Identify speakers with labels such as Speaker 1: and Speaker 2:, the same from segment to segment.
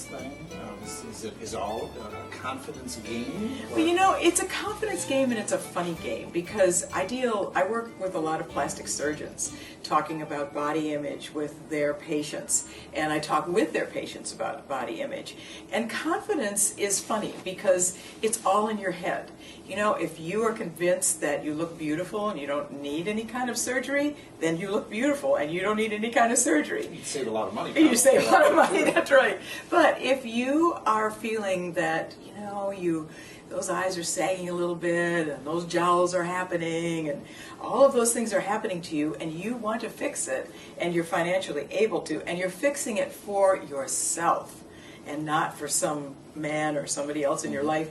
Speaker 1: confidence thing? Is it all a confidence game?
Speaker 2: Well, you know, it's a confidence game and it's a funny game because I work with a lot of plastic surgeons talking about body image with their patients, and I talk with their patients about body image. And confidence is funny because it's all in your head. You know, if you are convinced that you look beautiful and you don't need any kind of surgery, then you look beautiful and you don't need any kind of surgery.
Speaker 1: You save a lot of money.
Speaker 2: You save a lot of money, that's right. But if you are feeling that, you know, those eyes are sagging a little bit and those jowls are happening and all of those things are happening to you and you want to fix it and you're financially able to and you're fixing it for yourself and not for some man or somebody else in your life,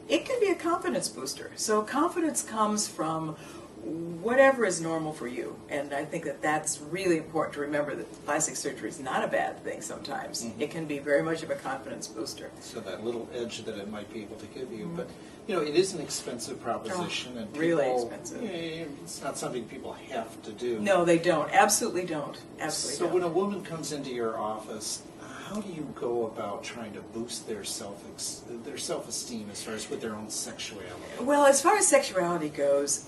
Speaker 2: it can be a confidence booster. So confidence comes from whatever is normal for you, and I think that that's really important to remember, that plastic surgery is not a bad thing sometimes. It can be very much of a confidence booster.
Speaker 1: So that little edge that it might be able to give you, but you know, it is an expensive proposition, and people,
Speaker 2: really expensive.
Speaker 1: It's not something people have to do.
Speaker 2: No, they don't. Absolutely don't. Absolutely
Speaker 1: So
Speaker 2: don't.
Speaker 1: when a woman comes into your office, how do you go about trying to boost their self-esteem as far as with their own sexuality?
Speaker 2: Well, as far as sexuality goes,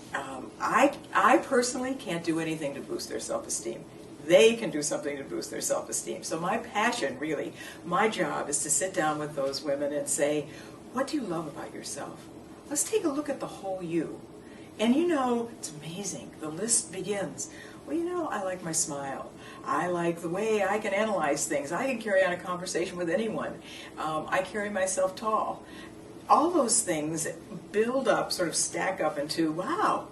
Speaker 2: I personally can't do anything to boost their self-esteem. They can do something to boost their self-esteem. So my passion, really, my job is to sit down with those women and say, what do you love about yourself? Let's take a look at the whole you. And you know, it's amazing. The list begins. Well, you know, I like my smile. I like the way I can analyze things. I can carry on a conversation with anyone. I carry myself tall. All those things build up, sort of stack up into, wow,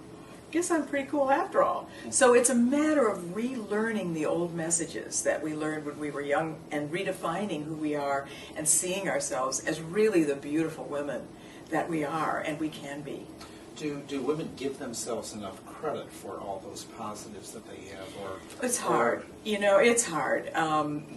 Speaker 2: guess I'm pretty cool after all. So it's a matter of relearning the old messages that we learned when we were young and redefining who we are and seeing ourselves as really the beautiful women that we are and we can be.
Speaker 1: Do women give themselves enough credit for all those positives that they have?
Speaker 2: It's hard. You know, it's hard.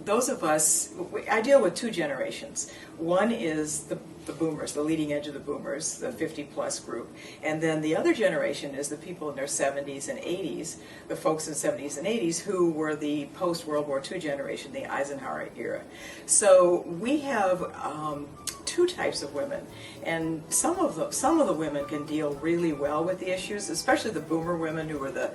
Speaker 2: Those of us, I deal with two generations. One is the boomers, the leading edge of the boomers, the 50-plus group. And then the other generation is the people in their 70s and 80s, the folks in 70s and 80s who were the post-World War II generation, the Eisenhower era. So we have two types of women, and some of the women can deal really well with the issues, especially the boomer women who were the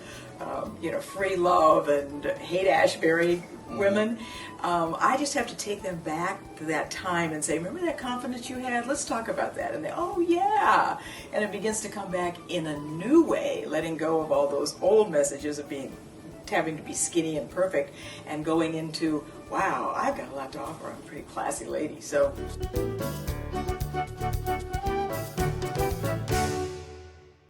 Speaker 2: free love and hate Ashbury women. I just have to take them back to that time and say, remember that confidence you had? Let's talk about that. And they, oh yeah, and it begins to come back in a new way, letting go of all those old messages of having to be skinny and perfect, and going into, wow, I've got a lot to offer. I'm a pretty classy lady. So